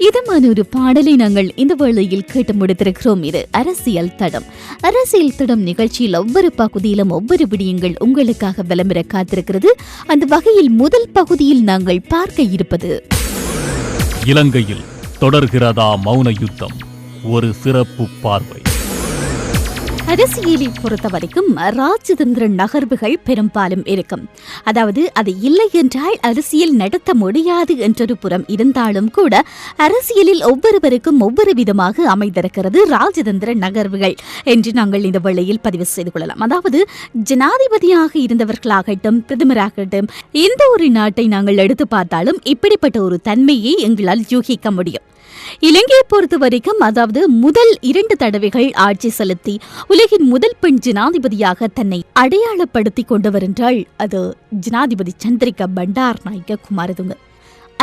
இதமான ஒரு பாடலை நாங்கள் இந்த வேளையில் கேட்டு முடித்திருக்கிறோம். இது அரசியல் தடம். அரசியல் தடம் நிகழ்ச்சியில் ஒவ்வொரு பகுதியிலும் ஒவ்வொரு விடயங்கள் உங்களுக்காக விளம்பர காத்திருக்கிறது. அந்த வகையில் முதல் பகுதியில் நாங்கள் பார்க்க இருப்பது, இலங்கையில் தொடர்கிறதா மௌன யுத்தம், ஒரு சிறப்பு பார்வை. அரசியலை பொறுத்த வரைக்கும் ராஜதந்திர நகர்வுகள் பெரும்பாலும் இருக்கும். அதாவது அது இல்லை என்றால் அரசியல் நடத்த முடியாது என்றொரு புறம் இருந்தாலும் கூட அரசியலில் ஒவ்வொருவருக்கும் ஒவ்வொரு விதமாக அமைந்திருக்கிறது ராஜதந்திர நகர்வுகள் என்று நாங்கள் இந்த வேளையில் பதிவு செய்து கொள்ளலாம். அதாவது ஜனாதிபதியாக இருந்தவர்களாகட்டும், பிரதமராகட்டும், எந்த ஒரு நாட்டை நாங்கள் எடுத்து பார்த்தாலும் இப்படிப்பட்ட ஒரு தன்மையை எங்களால் யூகிக்க முடியும். இலங்கையை பொறுத்த வரைக்கும் அதாவது முதல் 2 தடவைகள் ஆட்சி செலுத்தி உலகின் முதல் பெண் ஜனாதிபதியாக தன்னை அடையாளப்படுத்திக் கொண்டவர் என்றால் அது ஜனாதிபதி சந்திரிகா பண்டாரநாயக்க குமாரதுங்க.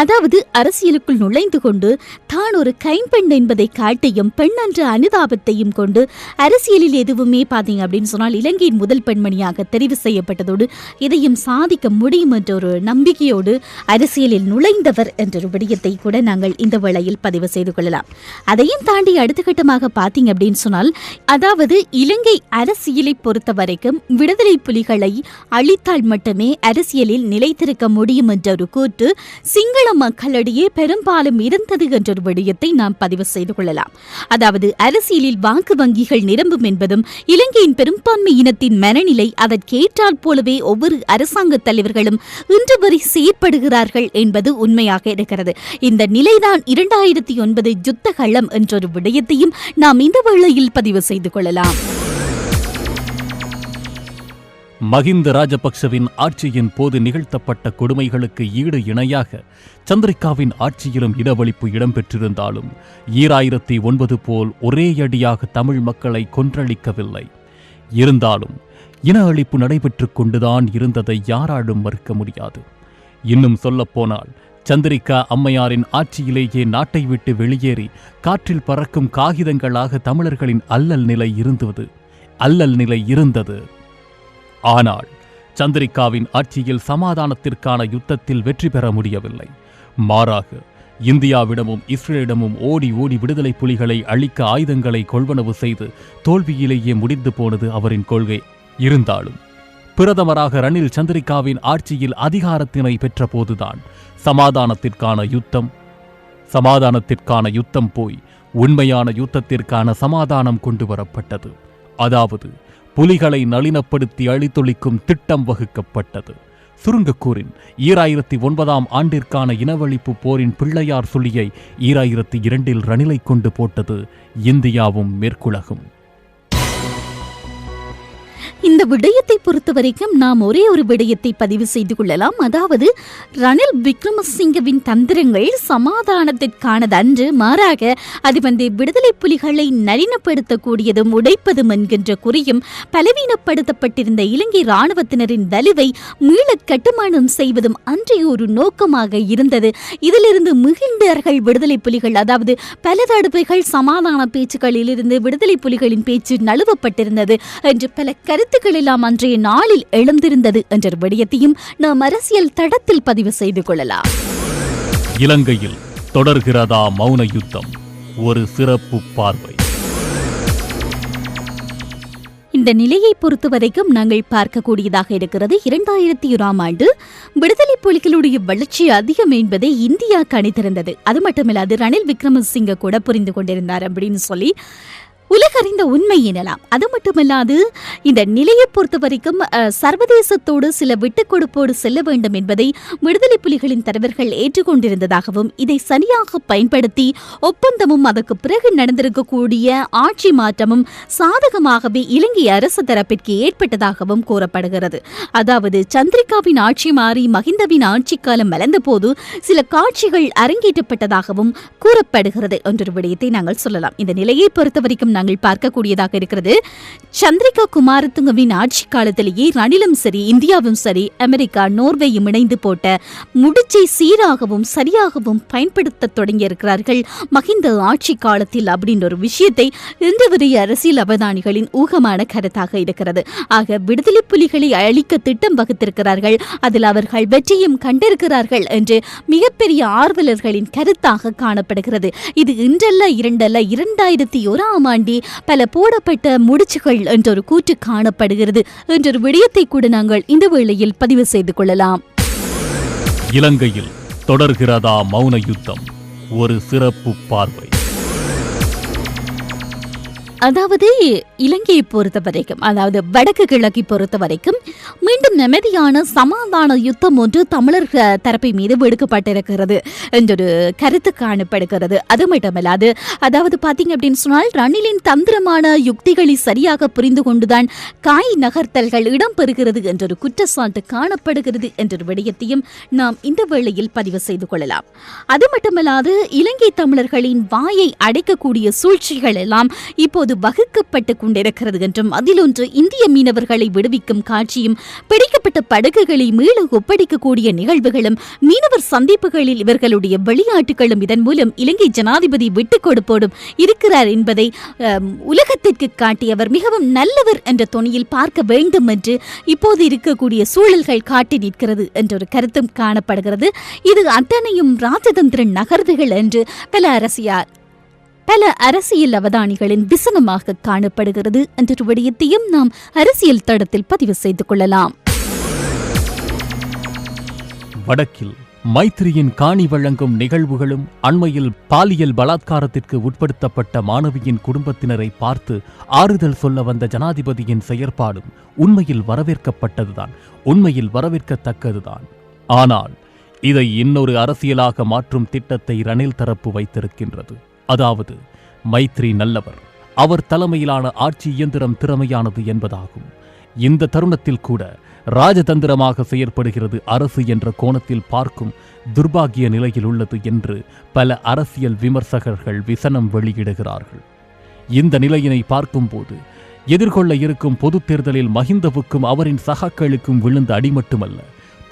அதாவது அரசியலுக்குள் நுழைந்து கொண்டு தான் ஒரு கைம்பெண் என்பதை காட்டியும் பெண் என்ற அனுதாபத்தையும் கொண்டு அரசியலில் எதுவுமே பார்த்தீங்க அப்படின்னு சொன்னால் இலங்கையின் முதல் பெண்மணியாக தெரிவு செய்யப்பட்டதோடு இதையும் சாதிக்க முடியும் என்ற ஒரு நம்பிக்கையோடு அரசியலில் நுழைந்தவர் என்ற ஒரு விடயத்தை கூட நாங்கள் இந்த வேளையில் பதிவு செய்து கொள்ளலாம். அதையும் தாண்டி அடுத்த கட்டமாக பார்த்தீங்க அப்படின்னு சொன்னால் அதாவது இலங்கை அரசியலை பொறுத்த வரைக்கும் விடுதலை புலிகளை அழித்தால் மட்டுமே அரசியலில் நிலைத்திருக்க முடியும் என்ற ஒரு கூற்று சிங்கள மக்களிடையே பெரும்பாலும் இருந்தது என்ற ஒரு விடயத்தை நாம் பதிவு செய்து கொள்ளலாம். அதாவது அரசியலில் வாக்கு வங்கிகள் நிரம்பும் என்பதும் இலங்கையின் பெரும்பான்மை இனத்தின் மனநிலை அதற்கேற்றால் போலவே ஒவ்வொரு அரசாங்க தலைவர்களும் இன்று வரை செயற்படுகிறார்கள் என்பது உண்மையாக இருக்கிறது. இந்த நிலைதான் 2009 யுத்த களம் என்றொரு விடயத்தையும் நாம் இந்த வேளையில் பதிவு செய்து கொள்ளலாம். மஹிந்த ராஜபக்சவின் ஆட்சியின் போது நிகழ்த்தப்பட்ட கொடுமைகளுக்கு ஈடு இணையாக சந்திரிகாவின் ஆட்சியிலும் இனவழிப்பு இடம்பெற்றிருந்தாலும் 2009 போல் ஒரே அடியாக தமிழ் மக்களை கொன்றளிக்கவில்லை. இருந்தாலும் இன அழிப்பு நடைபெற்றுக் கொண்டுதான் இருந்ததை யாராலும் மறுக்க முடியாது. இன்னும் சொல்லப்போனால் சந்திரிகா அம்மையாரின் ஆட்சியிலேயே நாட்டை விட்டு வெளியேறி காற்றில் பறக்கும் காகிதங்களாக தமிழர்களின் அல்லல் நிலை இருந்தது. ஆனால் சந்திரிகாவின் ஆட்சியில் சமாதானத்திற்கான யுத்தத்தில் வெற்றி பெற முடியவில்லை. மாறாக இந்தியாவிடமும் இஸ்ரேலிடமும் ஓடி விடுதலை புலிகளை அழிக்க ஆயுதங்களை கொள்வனவு செய்து தோல்வியிலேயே முடிந்து போனது அவரின் கொள்கை. இருந்தாலும் பிரதமராக ரணில் சந்திரிகாவின் ஆட்சியில் அதிகாரத்தினை பெற்ற போதுதான் சமாதானத்திற்கான யுத்தம் போய் உண்மையான யுத்தத்திற்கான சமாதானம் கொண்டு வரப்பட்டது. அதாவது புலிகளை நளினப்படுத்தி அழித்தொழிக்கும் திட்டம் வகுக்கப்பட்டது. சுருங்கக்கூறின் 2009 ஆண்டிற்கான இனவழிப்பு போரின் பிள்ளையார் சொல்லியை 2002 ரணிலை கொண்டு போட்டது இந்தியாவும் மேற்குலகும். இந்த விடயத்தை பொறுத்தவரைக்கும் நாம் ஒரே ஒரு விடயத்தை பதிவு செய்து கொள்ளலாம். அதாவது ரணில் விக்ரமசிங்கவின் தந்திரங்கள் சமாதானத்திற்கானதன்று, மாறாக அது விடுதலை புலிகளை நளினப்படுத்தக்கூடியதும் உடைப்பதும் என்கின்ற குறியும் பலவீனப்படுத்தப்பட்டிருந்த இலங்கை இராணுவத்தினரின் வலுவை மீள கட்டுமானம் செய்வதும் அன்றைய ஒரு நோக்கமாக இருந்தது. இதிலிருந்து மிகுந்தார்கள் விடுதலை புலிகள். அதாவது பல தடவைகள் சமாதான பேச்சுக்களில் இருந்து விடுதலை புலிகளின் பேச்சு நழுவப்பட்டிருந்தது என்று பல கருத்துக்கள் எல்லாம் அன்றைய நாளில் எழுந்திருந்தது என்ற விடயத்தையும் நாம் அரசியல் தடத்தில் பதிவு செய்து கொள்ளலாம். இலங்கையில் தொடர்கிறதா மௌன யுத்தம், ஒரு சிறப்பு பார்வை. இந்த நிலையை பொறுத்தவரைக்கும் நாங்கள் பார்க்கக்கூடியதாக இருக்கிறது. 2001 ஆண்டு விடுதலை புலிகளுடைய வளர்ச்சி அதிகம் என்பதை இந்தியா கணித்திருந்தது. அது மட்டுமில்லாது ரணில் விக்ரமசிங்க கூட புரிந்து கொண்டிருந்தார் அப்படின்னு சொல்லி உலகறிந்த உண்மை எனலாம். அது மட்டுமல்லாது இந்த நிலையை பொறுத்த வரைக்கும் சர்வதேசத்தோடு சில விட்டுக் கொடுப்போடு செல்ல வேண்டும் என்பதை விடுதலை புலிகளின் தலைவர்கள் ஏற்றுக்கொண்டிருந்ததாகவும் இதை சரியாக பயன்படுத்தி ஒப்பந்தமும் அதற்கு பிறகு நடந்திருக்கக்கூடிய ஆட்சி மாற்றமும் சாதகமாகவே இலங்கை அரசு தரப்பிற்கு ஏற்பட்டதாகவும் கூறப்படுகிறது. அதாவது சந்திரிகாவின் ஆட்சி மாறி மஹிந்தவின் ஆட்சி காலம் மலர்ந்த போது சில காட்சிகள் அரங்கேற்றப்பட்டதாகவும் கூறப்படுகிறது என்ற விடயத்தை நாங்கள் சொல்லலாம். இந்த நிலையை பொறுத்தவரைக்கும் நாங்கள் பார்க்கக்கூடியதாக இருக்கிறது. சந்திரிகா குமாரதுங்கவின் ஆட்சி காலத்திலேயே ரணிலும் சரி, இந்தியாவும் சரி, அமெரிக்கா, நோர்வேயும் இணைந்து போட்ட முடிச்சை சீராகவும் சரியாகவும் பயன்படுத்த தொடங்கியிருக்கிறார்கள் மஹிந்த ஆட்சி காலத்தில் அப்படின்ற ஒரு விஷயத்தை இன்று வரை அரசியல் அவதானிகளின் ஊகமான கருத்தாக இருக்கிறது. ஆக விடுதலை புலிகளை அழிக்க திட்டம் வகுத்திருக்கிறார்கள், அதில் அவர்கள் வெற்றியும் கண்டிருக்கிறார்கள் என்று மிகப்பெரிய ஆர்வலர்களின் கருத்தாக காணப்படுகிறது. இது இன்றல்ல இரண்டல்ல 2001ஆம் ஆண்டே பல போடப்பட்ட முடிச்சுகள் என்றொரு கூற்று காணப்படுகிறது என்றொரு விடயத்தை கூட நாங்கள் இந்த வேளையில் பதிவு செய்து கொள்ளலாம். இலங்கையில் தொடர்கிறதா மௌன யுத்தம்? ஒரு சிறப்பு பார்வை. அதாவது இலங்கையை பொறுத்த வரைக்கும், அதாவது வடக்கு கிழக்கை பொறுத்த வரைக்கும் மீண்டும் நிம்மதியான சமாதான யுத்தம் ஒன்று தமிழர் தரப்பை மீது விடுக்கப்பட்டிருக்கிறது என்றொரு கருத்து காணப்படுகிறது. அது மட்டுமல்லாது, அதாவது பார்த்தீங்க அப்படின்னு சொன்னால் ரணிலின் தந்திரமான யுக்திகளை சரியாக புரிந்து கொண்டுதான் காய் நகர்த்தல்கள் இடம்பெறுகிறது என்றொரு குற்றச்சாட்டு காணப்படுகிறது என்றொரு விடயத்தையும் நாம் இந்த வேளையில் பதிவு செய்து கொள்ளலாம். அது மட்டுமல்லாது, இலங்கை தமிழர்களின் வாயை அடைக்கக்கூடிய சூழ்ச்சிகள் எல்லாம் இப்போது வகுக்கப்பட்டு கொண்டிருக்கிறது என்றும், அதில் ஒன்று இந்திய மீனவர்களை விடுவிக்கும் காட்சியும், பிடிக்கப்பட்ட படகுகளை மீள ஒப்படைக்கக்கூடிய நிகழ்வுகளும், மீனவர் சந்திப்புகளில் இவர்களுடைய வெளிநாட்டுகளும் இதன் மூலம் இலங்கை ஜனாதிபதி விட்டுக் கொடுப்போடும் இருக்கிறார் என்பதை உலகத்திற்கு காட்டியவர் மிகவும் நல்லவர் என்ற தொனியில் பார்க்க வேண்டும் என்று இப்போது இருக்கக்கூடிய சூழல்கள் காட்டி நிற்கிறது என்ற ஒரு கருத்தும் காணப்படுகிறது. இது அத்தனையும் ராஜதந்திர நகர்வுகள் என்று பல அரசியல் அவதானிகளின் விசனமாக காணப்படுகிறது என்ற விடயத்தையும் நாம் அரசியல் தடத்தில் பதிவு செய்து கொள்ளலாம். வடக்கில் மைத்திரியின் காணி வழங்கும் நிகழ்வுகளும், அண்மையில் பாலியல் பலாத்காரத்திற்கு உட்படுத்தப்பட்ட மாணவியின் குடும்பத்தினரை பார்த்து ஆறுதல் சொல்ல வந்த ஜனாதிபதியின் செயற்பாடும் உண்மையில் வரவேற்கப்பட்டதுதான், உண்மையில் வரவேற்கத்தக்கதுதான். ஆனால் இதை இன்னொரு அரசியலாக மாற்றும் திட்டத்தை ரணில் தரப்பு வைத்திருக்கின்றது. அதாவது, மைத்ரி நல்லவர், அவர் தலைமையிலான ஆட்சி இயந்திரம் திறமையானது என்பதாகும். இந்த தருணத்தில் கூட ராஜதந்திரமாக செயற்படுகிறது அரசு என்ற கோணத்தில் பார்க்கும் துர்பாகிய நிலையில் உள்ளது என்று பல அரசியல் விமர்சகர்கள் விசனம் வெளியிடுகிறார்கள். இந்த நிலையினை பார்க்கும்போது எதிர்கொள்ள இருக்கும் பொதுத் தேர்தலில் மஹிந்தவுக்கும் அவரின் சகாக்களுக்கும் விழுந்த அடி மட்டுமல்ல,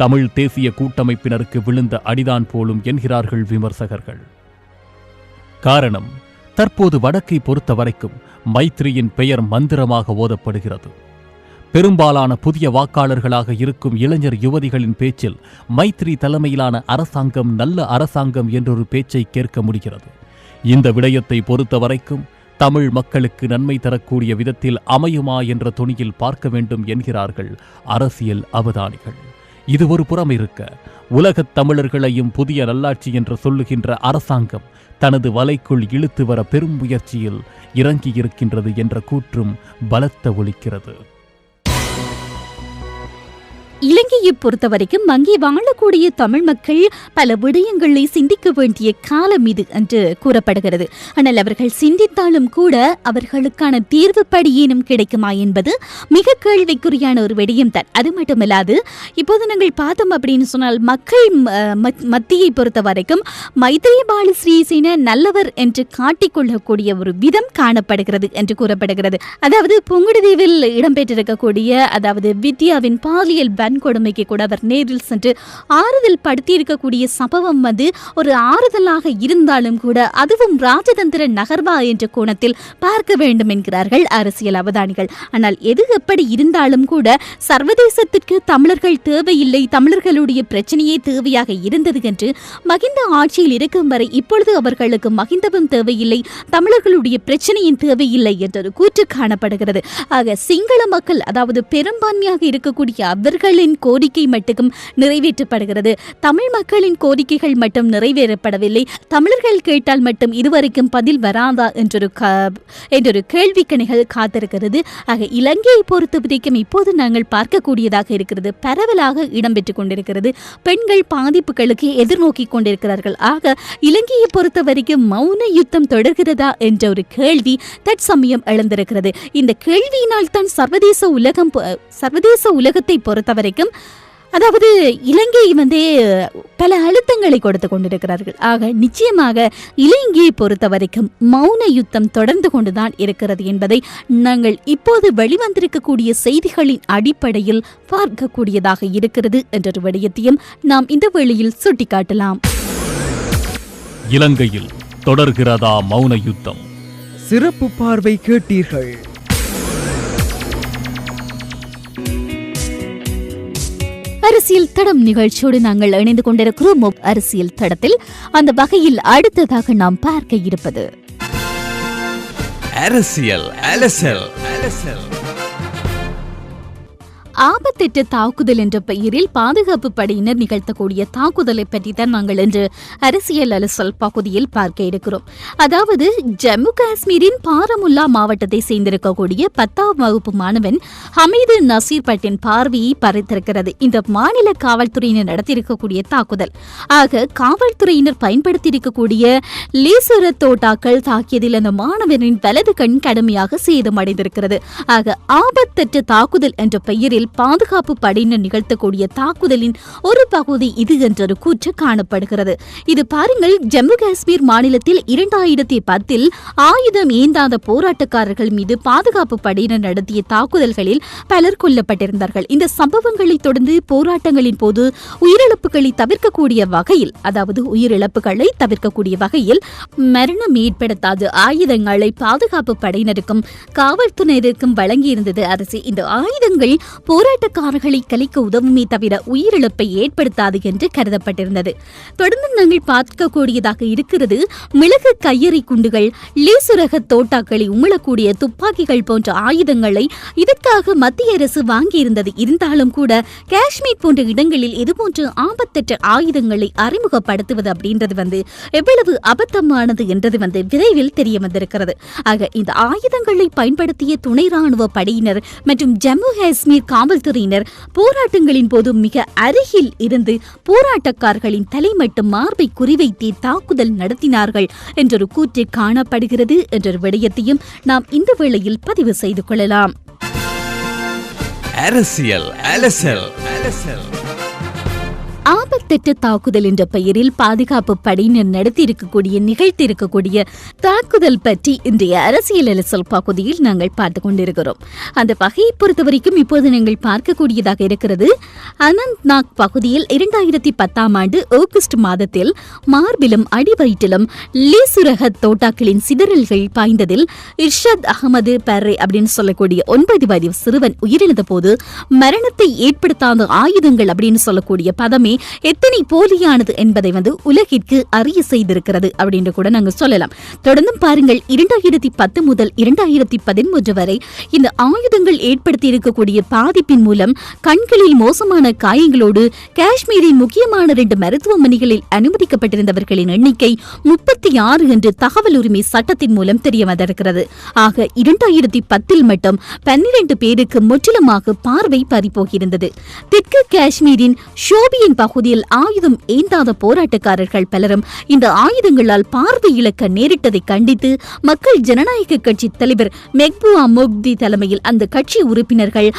தமிழ் தேசிய கூட்டமைப்பினருக்கு விழுந்த அடிதான் போலும் என்கிறார்கள் விமர்சகர்கள். காரணம், தற்போது வடக்கை பொறுத்த வரைக்கும் மைத்ரியின் பெயர் மந்திரமாக ஓதப்படுகிறது. பெரும்பாலான புதிய வாக்காளர்களாக இருக்கும் இளைஞர் யுவதிகளின் பேச்சில் மைத்ரி தலைமையிலான அரசாங்கம் நல்ல அரசாங்கம் என்றொரு பேச்சை கேட்க முடிகிறது. இந்த விடயத்தை பொறுத்த வரைக்கும் தமிழ் மக்களுக்கு நன்மை தரக்கூடிய விதத்தில் அமையுமா என்ற தொனியில் பார்க்க வேண்டும் என்கிறார்கள் அரசியல் அவதானிகள். இது ஒரு புறம் இருக்க, உலகத் தமிழர்களையும் புதிய நல்லாட்சி என்று சொல்லுகின்ற அரசாங்கம் தனது வலைக்குள் இழுத்து வர பெரும் முயற்சியில் இறங்கியிருக்கின்றது என்ற கூற்றும் பலத்த ஒலிக்கிறது. இலங்கையை பொறுத்தவரைக்கும் அங்கே வாழக்கூடிய தமிழ் மக்கள் பல விடயங்களை சிந்திக்க வேண்டிய காலம் இது என்று கூறப்படுகிறது. ஆனால் அவர்கள் சிந்தித்தாலும் கூட அவர்களுக்கான தீர்வு படியேனும் கிடைக்குமா என்பது மிக கேள்விக்குறியான ஒரு விடயம் தான். அது மட்டுமல்லாது, இப்போது நாங்கள் பார்த்தோம் அப்படின்னு சொன்னால் மக்கள் மத்தியை பொறுத்த வரைக்கும் மைத்ரிபால சிறிசேன நல்லவர் என்று காட்டிக்கொள்ளக்கூடிய ஒரு விதம் காணப்படுகிறது என்று கூறப்படுகிறது. அதாவது புங்குடுதீவில் இடம்பெற்றிருக்கக்கூடிய, அதாவது வித்யாவின் பாலியல் கொடுமைக்கு கூட அவர் நேரில் சென்று ஆறுதல் படுத்தியிருக்கக்கூடிய சம்பவம் ஒரு ஆறுதலாக இருந்தாலும் கூட அதுவும் ராஜதந்திர நகர்வா என்ற கோணத்தில் பார்க்க வேண்டும் என்கிறார்கள் அரசியல் அவதானிகள். ஆனால் எது எப்படி இருந்தாலும் கூட சர்வதேசத்திற்கு தமிழர்கள் தேவையில்லை, தமிழர்களுடைய பிரச்சனையே தேவையாக இருந்தது என்று மஹிந்த ஆட்சியில் இருக்கும் வரை இப்பொழுது அவர்களுக்கு மஹிந்தவும் தேவையில்லை, தமிழர்களுடைய பிரச்சனையும் தேவையில்லை என்ற கூற்று காணப்படுகிறது. ஆக சிங்கள மக்கள், அதாவது பெரும்பான்மையாக இருக்கக்கூடிய அவர்களின் கோரிக்கை மட்டும் நிறைவேற்றப்படுகிறது, தமிழ் மக்களின் கோரிக்கைகள் மட்டும் நிறைவேறப்படவில்லை, தமிழர்கள் கேட்டால் மட்டும் இதுவரைக்கும் பதில் வராதா என்றொரு கேள்விக்கணைகள் காத்திருக்கிறது. ஆக இலங்கையை பொறுத்த வரைக்கும் இப்போது நாங்கள் பார்க்கக்கூடியதாக இருக்கிறது, பரவலாக இடம்பெற்றுக் கொண்டிருக்கிறது, பெண்கள் பாதிப்புகளுக்கு எதிர்நோக்கி கொண்டிருக்கிறார்கள். ஆக இலங்கையை பொறுத்த வரைக்கும் மௌன யுத்தம் தொடர்கிறதா என்ற ஒரு கேள்வி தற்சமயம் எழுந்திருக்கிறது. இந்த கேள்வியினால் தான் சர்வதேச உலகத்தை பொறுத்தவரை அதாவது இலங்கை பல அழுத்தங்களை கொடுத்து கொண்டிருக்கிறார்கள். ஆக நிச்சயமாக இலங்கையை பொறுத்த வரைக்கும் மௌன யுத்தம் தொடர்ந்து கொண்டுதான் இருக்கிறது என்பதை நாங்கள் இப்போது வெளிவந்திருக்கக்கூடிய செய்திகளின் அடிப்படையில் பார்க்கக்கூடியதாக இருக்கிறது என்ற விடயத்தையும் நாம் இந்த வேளையில் சுட்டிக்காட்டலாம். இலங்கையில் தொடர்கிறதா மௌன யுத்தம்? சிறப்பு பார்வை கேட்டீர்கள். அரசியல் தடம் நிகழ்ச்சியோடு நாங்கள் இணைந்து கொண்டிருக்கிறோம். அரசியல் தடத்தில் அந்த வகையில் அடுத்ததாக நாம் பார்க்க இருப்பது அரசியல் அலசல். ஆபத்திட்ட தாக்குதல் என்ற பெயரில் பாதுகாப்பு படையினர் நிகழ்த்தக்கூடிய தாக்குதலை பற்றி தான் நாங்கள் இன்று அரசியல் அலசல் பகுதியில் பார்க்க இருக்கிறோம். அதாவது ஜம்மு காஷ்மீரின் பாரமுல்லா மாவட்டத்தை சேர்ந்திருக்கக்கூடிய 10ஆம் வகுப்பு மாணவன் ஹமீது நசீர் பட்டின் பார்வையை பறித்திருக்கிறது இந்த மாநில காவல்துறையினர் நடத்தியிருக்கக்கூடிய தாக்குதல். ஆக காவல்துறையினர் பயன்படுத்தியிருக்கக்கூடிய லேசர தோட்டாக்கள் தாக்கியதில் அந்த மாணவனின் வலது கண் கடுமையாக சேதமடைந்திருக்கிறது. ஆக ஆபத்தற்ற தாக்குதல் என்ற பெயரில் பாதுகாப்பு படையினர் நிகழ்த்தக்கூடிய தாக்குதலின் ஒரு பகுதி இது என்ற கூற்று காணப்படுகிறது. இது பாருங்கள், ஜம்மு காஷ்மீர் மாநிலத்தில் 2010 ஆயுதம் ஏந்தாத போராட்டக்காரர்கள் மீது பாதுகாப்பு படையினர் நடத்திய தாக்குதல்களில் பலர் கொல்லப்பட்டிருந்தார்கள். இந்த சம்பவங்களை தொடர்ந்து போராட்டங்களின் போது உயிரிழப்புகளை தவிர்க்கக்கூடிய வகையில், அதாவது உயிரிழப்புகளை தவிர்க்கக்கூடிய வகையில் மரணம் ஏற்படுத்தாத ஆயுதங்களை பாதுகாப்பு படையினருக்கும் காவல்துறையினருக்கும் வழங்கியிருந்தது அரசு. இந்த ஆயுதங்கள் போராட்டக்காரர்களை கலைக்க உதவுமே தவிர உயிரிழப்பை ஏற்படுத்தாது என்று கருதப்பட்டிருந்தது. தொடர்ந்து நாங்கள் பார்க்கக்கூடியதாக இருக்கிறது மிளகு கையெறி குண்டுகள், லேசுரக தோட்டாக்களை உமிழக்கூடிய துப்பாக்கிகள் போன்ற ஆயுதங்களை இதற்காக மத்திய அரசு வாங்கியிருந்தது. இருந்தாலும் கூட காஷ்மீர் போன்ற இடங்களில் இதுபோன்ற ஆபத்தற்ற ஆயுதங்களை அறிமுகப்படுத்துவது அப்படின்றது எவ்வளவு அபத்தமானது என்றது விரைவில் தெரிய வந்திருக்கிறது. ஆக இந்த ஆயுதங்களை பயன்படுத்திய துணை ராணுவ படையினர் மற்றும் ஜம்மு காஷ்மீர் காவல்துறையினர் போராட்டங்களின் போது மிக அருகில் இருந்து போராட்டக்காரர்களின் தலை மற்றும் மார்பை குறிவைத்து தாக்குதல் நடத்தினார்கள் என்றொரு கூற்று காணப்படுகிறது என்ற விடயத்தையும் நாம் இந்த வேளையில் பதிவு செய்து கொள்ளலாம். அரசியல் அலசல். ஆபத்தற்ற தாக்குதல் என்ற பெயரில் பாதுகாப்பு படையினர் நிகழ்த்தியிருக்கக்கூடிய தாக்குதல் பற்றி இன்றைய அரசியல் அலசல் பகுதியில் நாங்கள் பார்த்துக் கொண்டிருக்கிறோம். அந்த வகையை பொறுத்தவரைக்கும் இப்போது நாங்கள் பார்க்கக்கூடியதாக இருக்கிறது அனந்த்நாக் பகுதியில் 2010ஆம் ஆண்டு ஆகஸ்ட் மாதத்தில் மார்பிலும் அடிவயிற்றிலும் லேசுரக தோட்டாக்களின் சிதறல்கள் பாய்ந்ததில் இர்ஷாத் அகமது பர்ரே அப்படின்னு சொல்லக்கூடிய 9 வயது சிறுவன் உயிரிழந்த போது மரணத்தை ஏற்படுத்தாத ஆயுதங்கள் அப்படின்னு சொல்லக்கூடிய பதமே எத்தனை போலியானது என்பதை உலகிற்கு அறிய செய்திருக்கிறது அப்படின்னு கூட நாங்கள் சொல்லலாம். தொடர்ந்தும் பாருங்கள், 2010 முதல் 2013 வரை இந்த ஆயுதங்கள் ஏற்படுத்தி இருக்கக்கூடிய பாதிப்பின் மூலம் கண்களில் மோசமான காயங்களோடு காஷ்மீரின் முக்கியமான 2 மருத்துவமனைகளில் அனுமதிக்கப்பட்டிருந்தவர்களின் எண்ணிக்கை 36 என்று தகவல் உரிமை சட்டத்தின் மூலம் தெரிய வந்திருக்கிறது. ஆக 2010 மட்டும் 12 பேருக்கு முற்றிலுமாக பார்வை பறிபோகியிருந்தது. தெற்கு காஷ்மீரின் ஷோபியின் பகுதியில் ஆயுதம் ஏந்தாத போராட்டக்காரர்கள் பலரும் இந்த ஆயுதங்களால் பார்வை இழக்க நேரிட்டதை கண்டித்து மக்கள் ஜனநாயக கட்சி தலைவர் மெஹ்பூபா முஃப்தி தலைமையில் அந்த கட்சி உறுப்பினர்கள்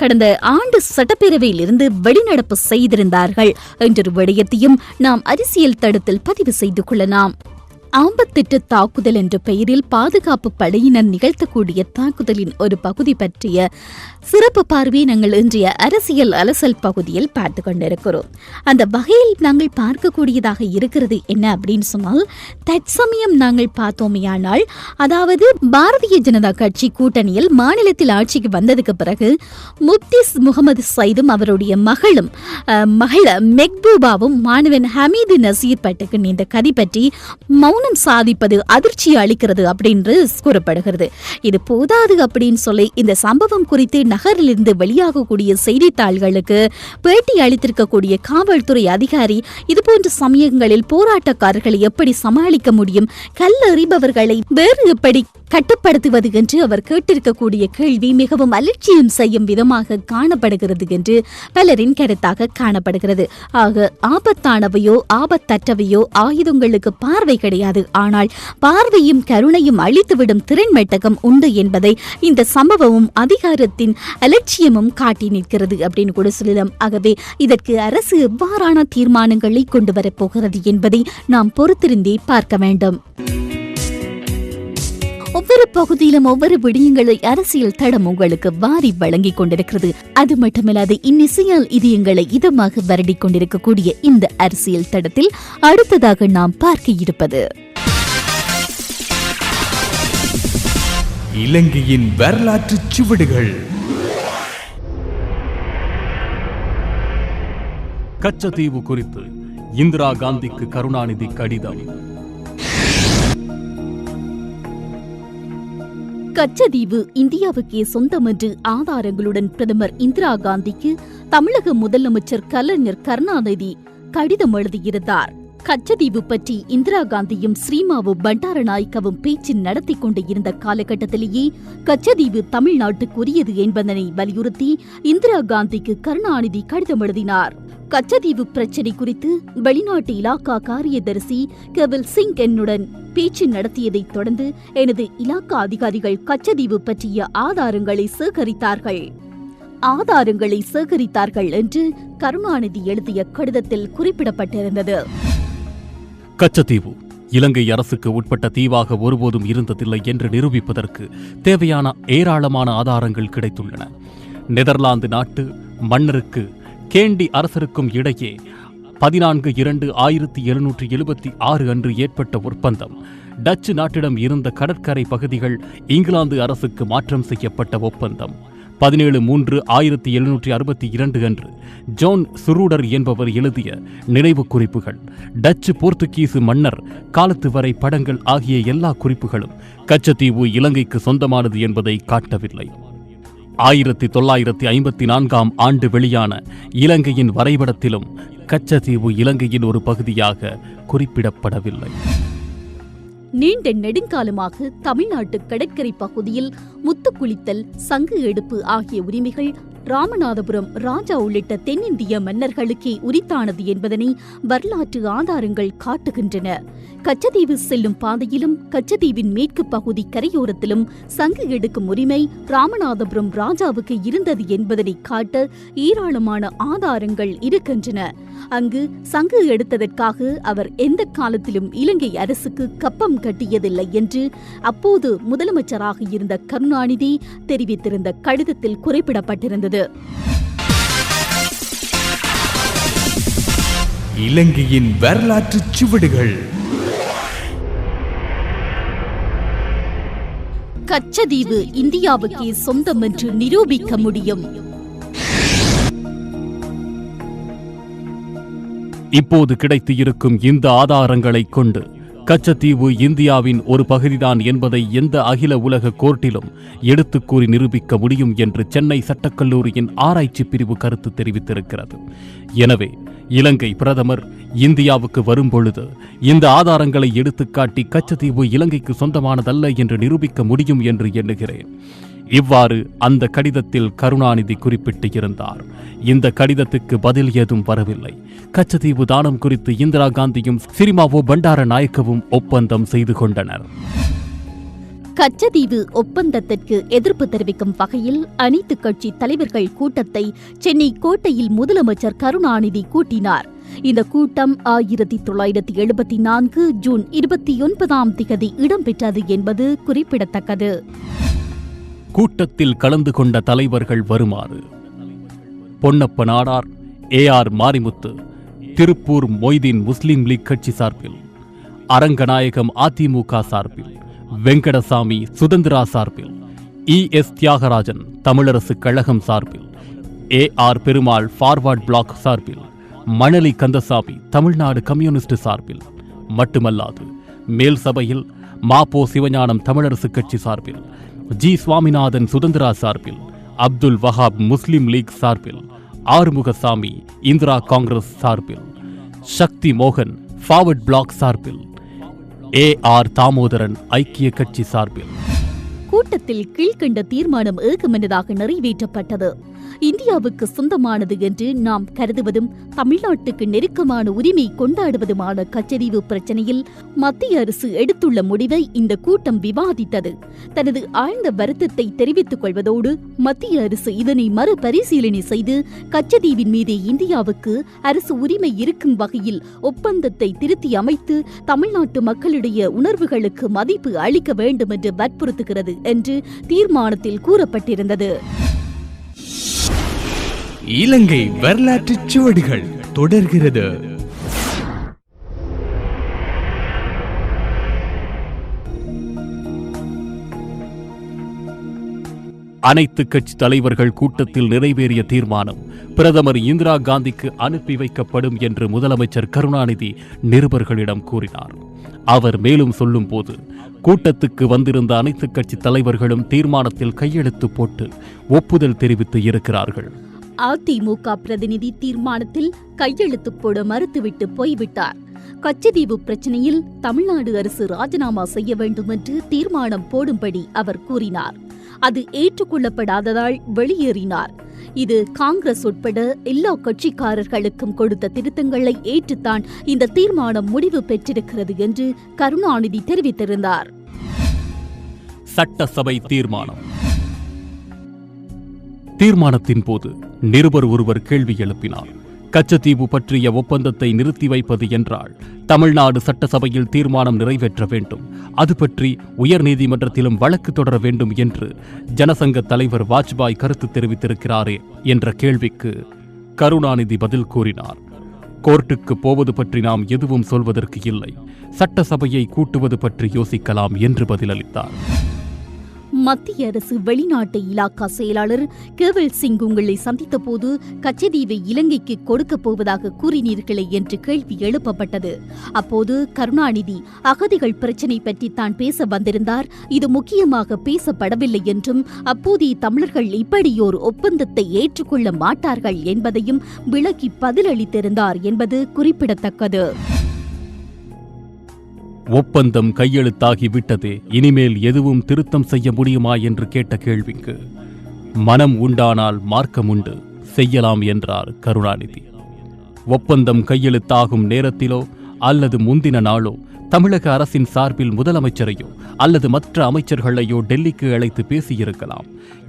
கடந்த ஆண்டு சட்டப்பேரவையில் இருந்து வெளிநடப்பு செய்திருந்தார்கள் என்ற விடயத்தையும் நாம் அரசியல் தடத்தில் பதிவு செய்து கொள்ளலாம். ஆபத்திட்ட தாக்குதல் என்ற பெயரில் பாதுகாப்பு படையினர் நிகழ்த்தக்கூடிய தாக்குதலின் ஒரு பகுதி பற்றிய சிறப்பு பார்வையை நாங்கள் இன்றைய அரசியல் அலசல் பகுதியில் பார்த்து கொண்டிருக்கிறோம். அந்த வகையில் நாங்கள் பார்க்கக்கூடியதாக இருக்கிறது என்ன அப்படின்னு சொன்னால், தற்சமயம் நாங்கள் பார்த்தோமையானால், அதாவது பாரதிய ஜனதா கட்சி கூட்டணியில் மாநிலத்தில் ஆட்சிக்கு வந்ததுக்கு பிறகு முஃப்தி முகமது சைதும் அவருடைய மகள் மெஹ்பூபாவும் மாணவன் ஹமீது நசீர் பட்டுக்கு இந்த கதி பற்றி மௌனம் சாதிப்பது அதிர்ச்சி அளிக்கிறது அப்படின்னு கூறப்படுகிறது. இது போதாது அப்படின்னு சொல்லி இந்த சம்பவம் குறித்து நகரிலிருந்து வெளியாகக்கூடிய செய்தித்தாள்களுக்கு பேட்டி அளித்திருக்கக்கூடிய காவல்துறை அதிகாரி இதுபோன்ற சமயங்களில் போராட்டக்காரர்களை எப்படி சமாளிக்க முடியும், கல்லெறிபவர்களை வேறு எப்படி கட்டுப்படுத்துவது என்று அவர் கேட்டிருக்கக்கூடிய கேள்வி மிகவும் அலட்சியம் செய்யும் விதமாக காணப்படுகிறது என்று பலரின் கருத்தாக காணப்படுகிறது. ஆக ஆபத்தானவையோ ஆபத்தற்றவையோ ஆயுதங்களுக்கு பார்வை கிடையாது, ஆனால் பார்வையும் கருணையும் அழித்துவிடும் திறன்மெட்டகம் உண்டு என்பதை இந்த சம்பவமும் அதிகாரத்தின் அலட்சியமும் காட்டி நிற்கிறது அப்படின்னு கூட சொல்லலாம். ஆகவே இதற்கு அரசு எவ்வாறான தீர்மானங்களை கொண்டு வரப்போகிறது என்பதை நாம் பொறுத்திருந்தே பார்க்க வேண்டும். ஒவ்வொரு பகுதியிலும் ஒவ்வொரு விடயங்களை அரசியல் தடம் உங்களுக்கு வாரி வழங்கிக் கொண்டிருக்கிறது. அது மட்டுமல்லாது இன்னிசையால் இதயங்களை இதமாக வருடி கொண்டிருக்கக்கூடிய இந்த அரசியல் தடத்தில் அடுத்ததாக நாம் பார்க்க இருப்பது இலங்கையின் வரலாற்று சுவடுகள். கச்சத்தீவு குறித்து இந்திரா காந்திக்கு கருணாநிதி கடிதம். கச்சத்தீவு இந்தியாவுக்கே சொந்தம் என்று ஆதாரங்களுடன் பிரதமர் இந்திரா காந்திக்கு தமிழக முதலமைச்சர் கலைஞர் கருணாநிதி கடிதம் எழுதியிருந்தார். கச்சத்தீவு பற்றி இந்திரா காந்தியும் ஸ்ரீமாவு பண்டாரநாயக்கவும் பேச்சு நடத்தி கொண்டு இருந்த காலகட்டத்திலேயே கச்சத்தீவு தமிழ்நாட்டுக்குரியது என்பதனை வலியுறுத்தி இந்திரா காந்திக்கு கருணாநிதி கடிதம் எழுதினார். கச்சத்தீவு பிரச்சினை குறித்து வெளிநாட்டு இலாக்கா காரியதரிசி கபில் சிங் என்னுடன் பேச்சு நடத்தியதைத் தொடர்ந்து எனது இலாக்கா அதிகாரிகள் கச்சத்தீவு பற்றிய ஆதாரங்களை சேகரித்தார்கள் என்று கருணாநிதி எழுதிய கடிதத்தில் குறிப்பிடப்பட்டிருந்தது. கச்சத்தீவு இலங்கை அரசுக்கு உட்பட்ட தீவாக ஒருபோதும் இருந்ததில்லை என்று நிரூபிப்பதற்கு தேவையான ஏராளமான ஆதாரங்கள் கிடைத்துள்ளன. நெதர்லாந்து நாட்டு மன்னருக்கு கேண்டி அரசருக்கும் இடையே 14/2/1776 அன்று ஏற்பட்ட ஒப்பந்தம், டச்சு நாட்டிடம் இருந்த கடற்கரை பகுதிகள் இங்கிலாந்து அரசுக்கு மாற்றம் செய்யப்பட்ட ஒப்பந்தம், 17/3/1762 அன்று ஜோன் சுரூடர் என்பவர் எழுதிய நினைவு குறிப்புகள், டச்சு போர்த்துகீசு மன்னர் காலத்து வரை படங்கள் ஆகிய எல்லா குறிப்புகளும் கச்சத்தீவு இலங்கைக்கு சொந்தமானது என்பதை காட்டவில்லை. 1954 ஆண்டு வெளியான இலங்கையின் வரைபடத்திலும் கச்சத்தீவு இலங்கையின் ஒரு பகுதியாக குறிப்பிடப்படவில்லை. நீண்ட நெடுங்காலமாக தமிழ்நாட்டு கடற்கரை பகுதியில் முத்துக்குளித்தல், சங்கு எடுப்பு ஆகிய உரிமைகள் ராமநாதபுரம் ராஜா உள்ளிட்ட தென்னிந்திய மன்னர்களுக்கே உரித்தானது என்பதனை வரலாற்று ஆதாரங்கள் காட்டுகின்றன. கச்சத்தீவு செல்லும் பாதையிலும் கச்சத்தீவின் மேற்கு பகுதி கரையோரத்திலும் சங்கு எடுக்கும் உரிமை ராமநாதபுரம் ராஜாவுக்கு இருந்தது என்பதனை காட்ட ஏராளமான ஆதாரங்கள் இருக்கின்றன. அங்கு சங்கு எடுத்ததற்காக அவர் எந்த காலத்திலும் இலங்கை அரசுக்கு கப்பம் கட்டியதில்லை என்று அப்போது முதலமைச்சராக இருந்த கருணாநிதி தெரிவித்திருந்த கடிதத்தில் குறிப்பிடப்பட்டிருந்தது. இலங்கையின் வரலாற்று சுவடுகள். கச்சத்தீவு இந்தியாவுக்கே சொந்தம் என்று நிரூபிக்க முடியும். இப்போது கிடைத்து இருக்கும் இந்த ஆதாரங்களை கொண்டு கச்சத்தீவு இந்தியாவின் ஒரு பகுதிதான் என்பதை எந்த அகில உலக கோர்ட்டிலும் எடுத்துக் கூறி நிரூபிக்க முடியும் என்று சென்னை சட்டக்கல்லூரியின் ஆராய்ச்சி பிரிவு கருத்து தெரிவித்திருக்கிறது. எனவே இலங்கை பிரதமர் இந்தியாவுக்கு வரும்பொழுது இந்த ஆதாரங்களை எடுத்துக்காட்டி கச்சத்தீவு இலங்கைக்கு சொந்தமானதல்ல என்று நிரூபிக்க முடியும் என்று எண்ணுகிறேன். இவ்வாறு அந்த கடிதத்தில் கருணாநிதி குறிப்பிட்டு இருந்தார். இந்த கடிதத்துக்கு பதில் ஏதும் வரவில்லை. கச்சத்தீவு தானம் குறித்து இந்திரா காந்தியும் ஸ்ரீமாவோ பண்டாரநாயக்கவும் ஒப்பந்தம் செய்து கொண்டனர். கச்சத்தீவு ஒப்பந்தத்திற்கு எதிர்ப்பு தெரிவிக்கும் வகையில் அனைத்து கட்சி தலைவர்கள் கூட்டத்தை சென்னை கோட்டையில் முதலமைச்சர் கருணாநிதி கூட்டினார். இந்த கூட்டம் 1974 ஜூன் 29 இடம்பெற்றது என்பது குறிப்பிடத்தக்கது. கூட்டத்தில் கலந்து கொண்ட தலைவர்கள் வருமாறு: பொன்னப்ப நாடார், AR மாரிமுத்து, திருப்பூர் மொய்தீன் முஸ்லிம் லீக் கட்சி சார்பில், அரங்கநாயகம் அதிமுக சார்பில், வெங்கடசாமி சுதந்திரா சார்பில், ES தியாகராஜன் தமிழரசு கழகம் சார்பில், AR பெருமாள் ஃபார்வர்ட் பிளாக் சார்பில், மணலி கந்தசாமி தமிழ்நாடு கம்யூனிஸ்ட் சார்பில் மட்டுமல்லாது மேல் சபையில் மாப்போ சிவஞானம் தமிழரசு கட்சி சார்பில், G சுவாமிநாதன் சுதந்திரா சார்பில், அப்துல் வஹாப் முஸ்லிம் லீக் சார்பில், ஆறுமுகசாமி இந்திரா காங்கிரஸ் சார்பில், சக்தி மோகன் ஃபார்வர்ட் பிளாக் சார்பில், AR தாமோதரன் ஐக்கிய கட்சி சார்பில் கூட்டத்தில் கீழ்க்கண்ட தீர்மானம் ஏகமனதாக நிறைவேற்றப்பட்டது. இந்தியாவுக்கு சொந்தமானது என்று நாம் கருதுவதும் தமிழ்நாட்டுக்கு நெருக்கமான உரிமை கொண்டாடுவதுமான கச்சதீவு பிரச்சனையில் மத்திய அரசு எடுத்துள்ள முடிவை இந்த கூட்டம் விவாதித்தது. தனது ஆழ்ந்த வருத்தத்தை தெரிவித்துக் கொள்வதோடு மத்திய அரசு இதனை மறுபரிசீலனை செய்து கச்சதீவின் மீது இந்தியாவுக்கு அரசு உரிமை இருக்கும் வகையில் ஒப்பந்தத்தை திருத்தி அமைத்து தமிழ்நாட்டு மக்களுடைய உணர்வுகளுக்கு மதிப்பு அளிக்க வேண்டும் என்று வற்புறுத்துகிறது என்று தீர்மானத்தில் கூறப்பட்டிருந்தது. இலங்கை வரலாற்றுச் சுவடுகள் தொடர்கிறது. அனைத்து கட்சி தலைவர்கள் கூட்டத்தில் நிறைவேறிய தீர்மானம் பிரதமர் இந்திரா காந்திக்கு அனுப்பி வைக்கப்படும் என்று முதலமைச்சர் கருணாநிதி நிருபர்களிடம் கூறினார். அவர் மேலும் சொல்லும் போது, கூட்டத்துக்கு வந்திருந்த அனைத்து கட்சி தலைவர்களும் தீர்மானத்தில் கையெழுத்து போட்டு ஒப்புதல் தெரிவித்து இருக்கிறார்கள். அதிமுக பிரதிநிதி தீர்மானத்தில் கையெழுத்து போட மறுத்துவிட்டு போய்விட்டார். கச்சதீவு பிரச்சனையில் தமிழ்நாடு அரசு ராஜினாமா செய்ய வேண்டும் என்று தீர்மானம் போடும்படி அவர் கூறினார். அது ஏற்றுக்கொள்ளப்படாததால் வெளியேறினார். இது காங்கிரஸ் உட்பட எல்லா கட்சிக்காரர்களுக்கும் கொடுத்த திருத்தங்களை ஏற்றுத்தான் இந்த தீர்மானம் முடிவு பெற்றிருக்கிறது என்று கருணாநிதி தெரிவித்திருந்தார். சட்டசபை தீர்மானம். தீர்மானத்தின் போது நிருபர் ஒருவர் கேள்வி எழுப்பினார். கச்சத்தீவு பற்றிய ஒப்பந்தத்தை நிறுத்தி வைப்பது என்றால் தமிழ்நாடு சட்டசபையில் தீர்மானம் நிறைவேற்ற வேண்டும், அது பற்றி உயர்நீதிமன்றத்திலும் வழக்கு தொடர வேண்டும் என்று ஜனசங்க தலைவர் வாஜ்பாய் கருத்து தெரிவித்திருக்கிறாரே என்ற கேள்விக்கு கருணாநிதி பதில் கூறினார். கோர்ட்டுக்கு போவது பற்றி நாம் எதுவும் சொல்வதற்கு இல்லை, சட்டசபையை கூட்டுவது பற்றி யோசிக்கலாம் என்று பதிலளித்தார். மத்திய அரசு வெளிநாட்டு இலாக்கா செயலாளர் கேவல் சிங் உங்களை சந்தித்த போது கச்சதீவை இலங்கைக்கு கொடுக்கப் போவதாக கூறினீர்களே என்று கேள்வி எழுப்பப்பட்டது. அப்போது கருணாநிதி அகதிகள் பிரச்சினை பற்றி தான் பேச வந்திருந்தார், இது முக்கியமாக பேசப்படவில்லை என்றும் அப்போதைய தமிழர்கள் இப்படியோர் ஒப்பந்தத்தை ஏற்றுக்கொள்ள மாட்டார்கள் என்பதையும் விளக்கி பதிலளித்திருந்தார் என்பது குறிப்பிடத்தக்கது. ஒப்பந்தம் கையெழுத்தாகிவிட்டதே, இனிமேல் எதுவும் திருத்தம் செய்ய முடியுமா என்று கேட்ட கேள்விக்கு மனம் உண்டானால் மார்க்கம் உண்டு, செய்யலாம் என்றார் கருணாநிதி. ஒப்பந்தம் கையெழுத்தாகும் நேரத்திலோ அல்லது முந்தின நாளோ தமிழக அரசின் சார்பில் முதலமைச்சரையோ அல்லது மற்ற அமைச்சர்களையோ டெல்லிக்கு அழைத்து பேசியிருக்கலாம்.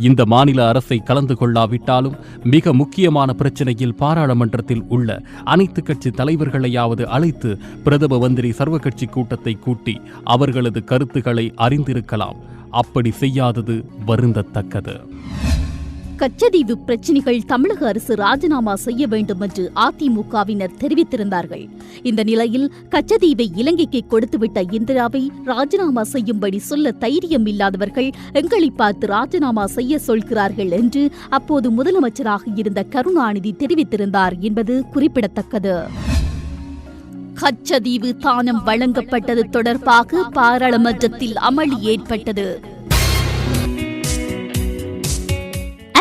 இந்த மாநில அரசை கலந்து கொள்ளாவிட்டாலும் மிக முக்கியமான பிரச்சனையில் பாராளுமன்றத்தில் உள்ள அனைத்து கட்சி தலைவர்களையாவது அழைத்து பிரதம மந்திரி சர்வகட்சி கூட்டத்தை கூட்டி அவர்களது கருத்துக்களை அறிந்திருக்கலாம். அப்படி செய்யாதது வருந்தத்தக்கது. கச்சதீவு பிரச்சினைகள் தமிழக அரசு ராஜினாமா செய்ய வேண்டும் என்று அதிமுகவினர் தெரிவித்திருந்தார்கள். இந்த நிலையில் கச்சதீவை இலங்கைக்கு கொடுத்துவிட்ட இந்திராவை ராஜினாமா செய்யும்படி சொல்ல தைரியம் இல்லாதவர்கள் எங்களை பார்த்து ராஜினாமா செய்ய சொல்கிறார்கள் என்று அப்போது முதலமைச்சராக இருந்த கருணாநிதி தெரிவித்திருந்தார் என்பது குறிப்பிடத்தக்கது. கச்சதீவு தானம் வழங்கப்பட்டது தொடர்பாக பாராளுமன்றத்தில் அமளி ஏற்பட்டது.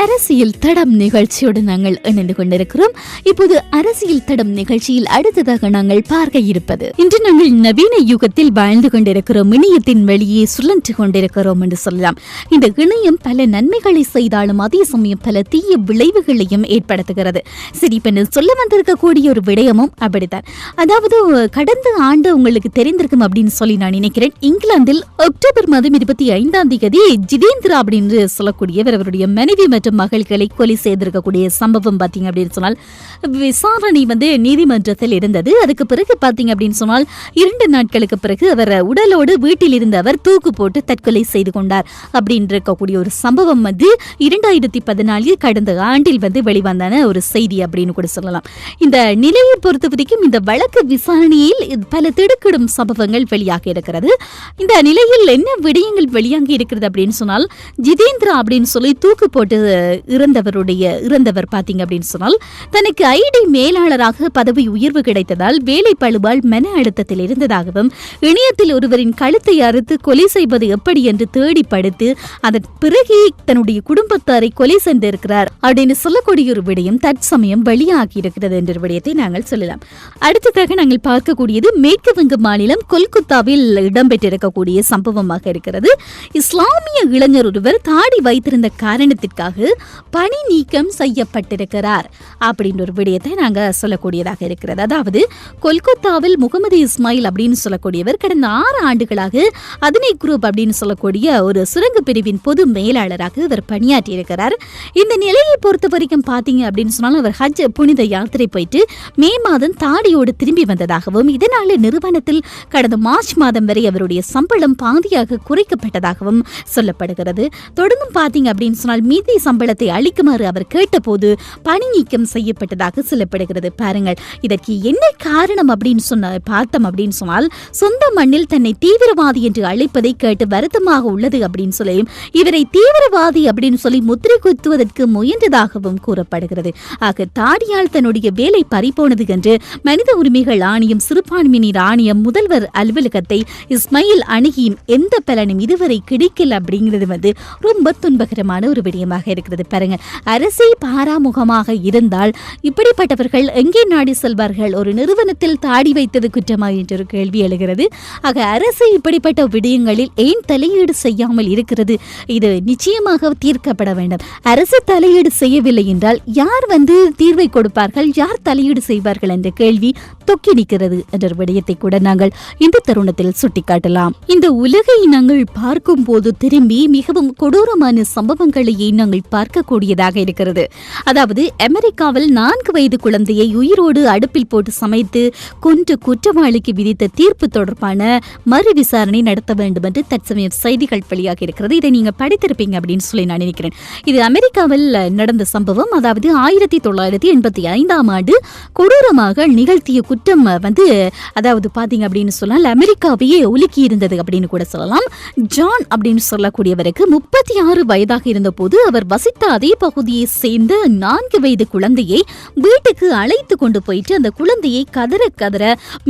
அரசியல் தடம் நிகழ்ச்சியோடு நாங்கள் இணைந்து கொண்டிருக்கிறோம். இப்போது அரசியல் தடம் நிகழ்ச்சியில் அடுத்ததாக நாங்கள் பார்க்க இருப்பது, இன்று நாங்கள் நவீன யுகத்தில் வாழ்ந்து கொண்டிருக்கிறோம், இணையத்தின் வெளியே சுழன்று கொண்டிருக்கிறோம் என்று சொல்லலாம். இந்த இணையம் பல நன்மைகளை செய்தாலும் அதே சமயம் பல தீய விளைவுகளையும் ஏற்படுத்துகிறது. சரி, இப்ப சொல்ல வந்திருக்கக்கூடிய ஒரு விடயமும் அப்படித்தான். அதாவது கடந்த ஆண்டு உங்களுக்கு தெரிந்திருக்கும் அப்படின்னு சொல்லி நான் நினைக்கிறேன். இங்கிலாந்தில் அக்டோபர் மாதம் 25ஆம் தேதி ஜிதேந்திரா அப்படின்னு சொல்லக்கூடியவர் அவருடைய மனைவி மற்றும் மகள்களை கொலை செய்திருக்கக்கூடிய சம்பவம் பாத்தீங்க அப்படின்னு சொன்னால் விசாரணை நீதிமன்றத்தில் இருந்தது. அதுக்கு பிறகு பாத்தீங்க அப்படின்னு சொன்னால் 2 நாட்களுக்கு பிறகு அவர் உடலோடு வீட்டில் இருந்து அவர் தூக்கு போட்டு தற்கொலை செய்து கொண்டார் அப்படின்னு இருக்கக்கூடிய ஒரு சம்பவம் 2014 கடந்த ஆண்டில் வெளிவந்தான ஒரு செய்தி அப்படின்னு கூட சொல்லலாம். இந்த நிலையை பொறுத்த வரைக்கும் இந்த வழக்கு விசாரணையில் பல திடுக்கிடும் சம்பவங்கள் வெளியாக இருக்கிறது. இந்த நிலையில் என்ன விடயங்கள் வெளியாகி இருக்கிறது அப்படின்னு சொன்னால், ஜிதேந்திரா அப்படின்னு சொல்லி தூக்கு போட்டு இறந்தவர் பாத்தீங்க அப்படின்னு சொன்னால் தனக்கு ஐடி மேலாளராக பதவி உயர்வு கிடைத்ததால் வேலை பழுவால் மன அழுத்தத்தில் இருந்ததாகவும் இணையத்தில் ஒருவரின் கழுத்தை அறுத்து கொலை செய்வது எப்படி என்று தேடி படுத்து அதன் பிறகு தன்னுடைய குடும்பத்தாரை கொலை செய்திருக்கிறார் அப்படின்னு சொல்லக்கூடிய ஒரு விடயம் தற்சமயம் வெளியாகி இருக்கிறது என்ற விடயத்தை நாங்கள் சொல்லலாம். அடுத்ததாக நாங்கள் பார்க்கக்கூடியது மேற்கு வங்க மாநிலம் கொல்கத்தாவில் இடம்பெற்றிருக்கக்கூடிய சம்பவமாக இருக்கிறது. இஸ்லாமிய இளைஞர் ஒருவர் தாடி வைத்திருந்த காரணத்திற்காக பணி நீக்கம் செய்யப்பட்டிருக்கிறார் அப்படின்ற ஒரு விடயத்தை நாங்க சொல்லக்கூடியதாக இருக்கிறது. அதாவது கொல்கத்தாவில் முகமது இஸ்மாயில் அப்படின்னு சொல்லக்கூடியவர் கடந்த 6 ஆண்டுகளாக அதனை குரூப் அப்படின்னு சொல்லக்கூடிய ஒரு சுரங்க பிரிவின் பொது மேலாளராக இவர் பணியாற்றி இருக்கிறார். இந்த நிலையை பொறுத்த வரைக்கும் பாத்தீங்க அப்படின்னு சொன்னாலும் அவர் ஹஜ் புனித யாத்திரை போயிட்டு மே மாதம் தாடியோடு திரும்பி வந்ததாகவும் இதனால நிறுவனத்தில் கடந்த மார்ச் மாதம் வரை அவருடைய சம்பளம் பாதியாக குறைக்கப்பட்டதாகவும் சொல்லப்படுகிறது. தொடர்ந்தும் பாத்தீங்க அப்படின்னு சொன்னால் மீதி சம்பளத்தை அளிக்குமாறு அவர் கேட்டபோது பணி நீக்கம் செய்யப்பட்டதாக சொல்லப்படுகிறது. பாருங்கள், இதற்கு என்ன காரணம் அப்படின்னு பார்த்தோம் அப்படின்னு சொன்னால் சொந்த மண்ணில் தன்னை தீவிரவாதி என்று அழைப்பதை கேட்டு வருத்தமாக உள்ளது அப்படின்னு சொல்லி இவரை தீவிரவாதி அப்படின்னு சொல்லி முத்திரை குத்துவதற்கு முயன்றதாகவும் கூறப்படுகிறது. ஆக தாடியால் தன்னுடைய வேலை பறிபோனது என்று மனித உரிமைகள் ஆணையம் சிறுபான்மையினர் ஆணையம் முதல்வர் அலுவலகத்தை இஸ்மாயில் அணுகியும் எந்த பலனும் இதுவரை கிடைக்கல அப்படிங்கிறது ரொம்ப துன்பகரமான ஒரு விடயமாக இருக்கிறது. பாருங்க, அரசே பாராமுகமாக இருந்தால் இப்படிப்பட்டவர்கள் எங்கே நாடி செல்வார்கள்? ஒரு நிறுவனத்தில் தாடி வைத்தது குற்றமா என்ற ஒரு கேள்வி எழுகிறது. ஆக அரசு இப்படிப்பட்ட விடயங்களில் ஏன் தலையீடு செய்யாமல் இருக்கிறது? இது நிச்சயமாக தீர்க்கப்பட வேண்டும். அரசு தலையீடு செய்யவில்லை என்றால் யார் தீர்வை கொடுப்பார்கள், யார் தலையீடு செய்வார்கள் என்ற கேள்வி தொக்கி நிற்கிறது என்ற விடயத்தை கூட நாங்கள் இந்த தருணத்தில் சுட்டிக்காட்டலாம். இந்த உலகை நாங்கள் பார்க்கும் போது திரும்பி மிகவும் கொடூரமான சம்பவங்களையே நாங்கள் பார்க்கக்கூடியதாக இருக்கிறது. அதாவது அமெரிக்காவில் 4 வயது குழந்தையை உயிரோடு அடுப்பில் போட்டு சமைத்து கொன்று குற்றவாளிக்கு விதித்த தீர்ப்பு தொடர்பான மறு விசாரணை நடத்த வேண்டும் என்று தற்சமயம் செய்திகள் வெளியாக இருக்கிறது. இதை நீங்க படித்திருப்பீங்க அப்படின்னு சொல்லி நான் நினைக்கிறேன். இது அமெரிக்காவில் நடந்த சம்பவம். அதாவது 1985ஆம் ஆண்டு கொடூரமாக நிகழ்த்திய குற்றம் அதாவது பாத்தீங்க அப்படின்னு சொன்னால் அமெரிக்காவையே ஒலுக்கி இருந்தது அப்படின்னு கூட சொல்லலாம். ஜான் அப்படின்னு சொல்லக்கூடியவருக்கு 36 வயதாக இருந்த போது அவர் வசித்த அதே பகுதியை சேர்ந்த 4 வயது குழந்தையை வீட்டுக்கு அழைத்து கொண்டு போயிட்டு அந்த குழந்தையை கதற கதற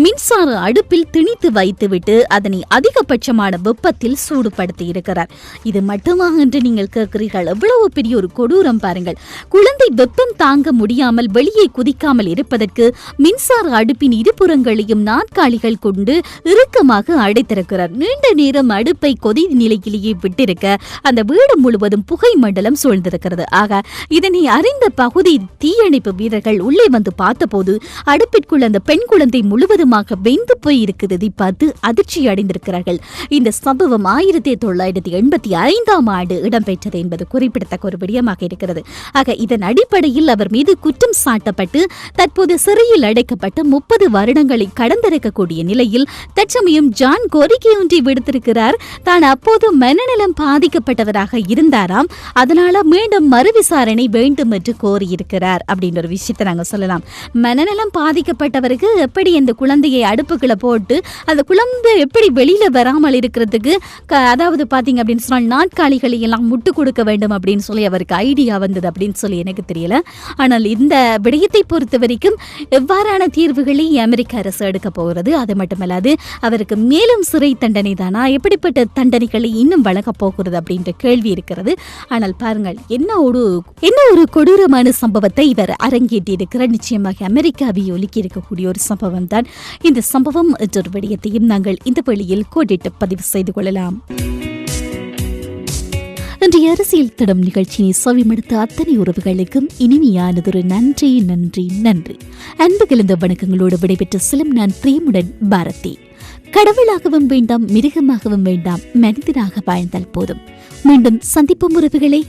மின்சார அடுப்பில் திணித்து வைத்துவிட்டு அதனை அதிகபட்சமான வெப்பத்தில் சூடுபடுத்தி இருக்கிறார். இது மட்டுமா என்று நீங்கள் கேட்கிறீர்கள். எவ்வளவு பெரிய ஒரு கொடூரம் பாருங்கள். குழந்தை வெப்பம் தாங்க முடியாமல் வெளியே குதிக்காமல் இருப்பதற்கு மின்சார அடுப்பின் இருபுறங்களையும் நாற்காலிகள் கொண்டு இறுக்கமாக அடைத்திருக்கிறார். நீண்ட நேரம் அடுப்பை கொதி நிலையிலேயே விட்டிருக்க அந்த வீடு முழுவதும் புகை மண்டலம் சூழ்ந்திருக்கிறது. ஆக இதனை அறிந்த பகுதி தீயணைப்பு வீரர்கள் உள்ளே வந்து பார்த்தபோது அடுப்பிற்குள் அந்த பெண் குழந்தை முழுவதுமாக வெந்து போய் இருக்கிறதை பார்த்து அதிர்ச்சி அடைந்திருக்கிறார்கள். இந்த சம்பவம் 1985ஆம் ஆண்டு இடம்பெற்றது என்பது குறிப்பிடத்தக்க ஒரு விடயமாக இருக்கிறது. ஆக இதன் அடிப்படையில் அவர் மீது குற்றம் சாட்டப்பட்டு தற்போது சிறையில் அடைக்கப்பட்ட 30 வருடங்களை கடந்திருக்கக்கூடிய நிலையில் தற்சமயம் ஜான் கோரிக்கை ஒன்றை விடுத்திருக்கிறார். தான் அப்போது மனநலம் பாதிக்கப்பட்டவராக இருந்தாராம், அதனால மீண்டும் மறுவிசாரணை வேண்டும் என்று கோரியிருக்கிறார் அப்படின்ற ஒரு விஷயத்தை நாங்க சொல்லலாம். மனநலம் பாதிக்கப்பட்டவருக்கு எப்படி அந்த குழந்தையை அடுப்புக்குள்ள போட்டு அந்த குழந்தை எப்படி வெளியில வராமல் இருக்கிறதுக்கு அதாவது பாத்தீங்க அப்படின்னு சொன்னால் நாட்காலிகளை எல்லாம் முட்டு கொடுக்க வேண்டும் அப்படின்னு சொல்லி அவருக்கு ஐடியா வந்தது அப்படின்னு சொல்லி எனக்கு தெரியல. ஆனால் இந்த விடயத்தை பொறுத்த வரைக்கும் எவ்வாறான தீர்வுகளை அமெரிக்க அரசு எடுக்க போகிறது? அது மட்டுமல்லாது அவருக்கு மேலும் சிறை தண்டனை தானா, எப்படிப்பட்ட தண்டனைகளை இன்னும் வழங்க போகிறது அப்படின்ற கேள்வி இருக்கிறது. ஆனால் பாருங்கள், என்ன ஒரு கொடூரமான சம்பவத்தை இவர் அரங்கேற்றி இருக்கிறார். நிச்சயமாக அமெரிக்காவை ஒலிக்கி இருக்கக்கூடிய ஒரு சம்பவம் தான் இந்த சம்பவம் என்ற ஒரு விடயத்தையும் நாங்கள் இந்த வழியில் கோடிட்டு பதிவு செய்து கொள்ளலாம். இன்றைய அரசியல் தடம் நிகழ்ச்சியை செவிமடுத்த அத்தனை உறவுகளுக்கும் இனிமையானதொரு நன்றி நன்றி நன்றி. அன்பு கலந்த வணக்கங்களோடு விடைபெற்று செல்லும் நான் பிரேமுடன் பாரதி. கடவுளாகவும் வேண்டாம், மிருகமாகவும் வேண்டாம், மனிதனாக வாழ்ந்தால் போதும். மீண்டும் சந்திப்போம் உறவுகளே.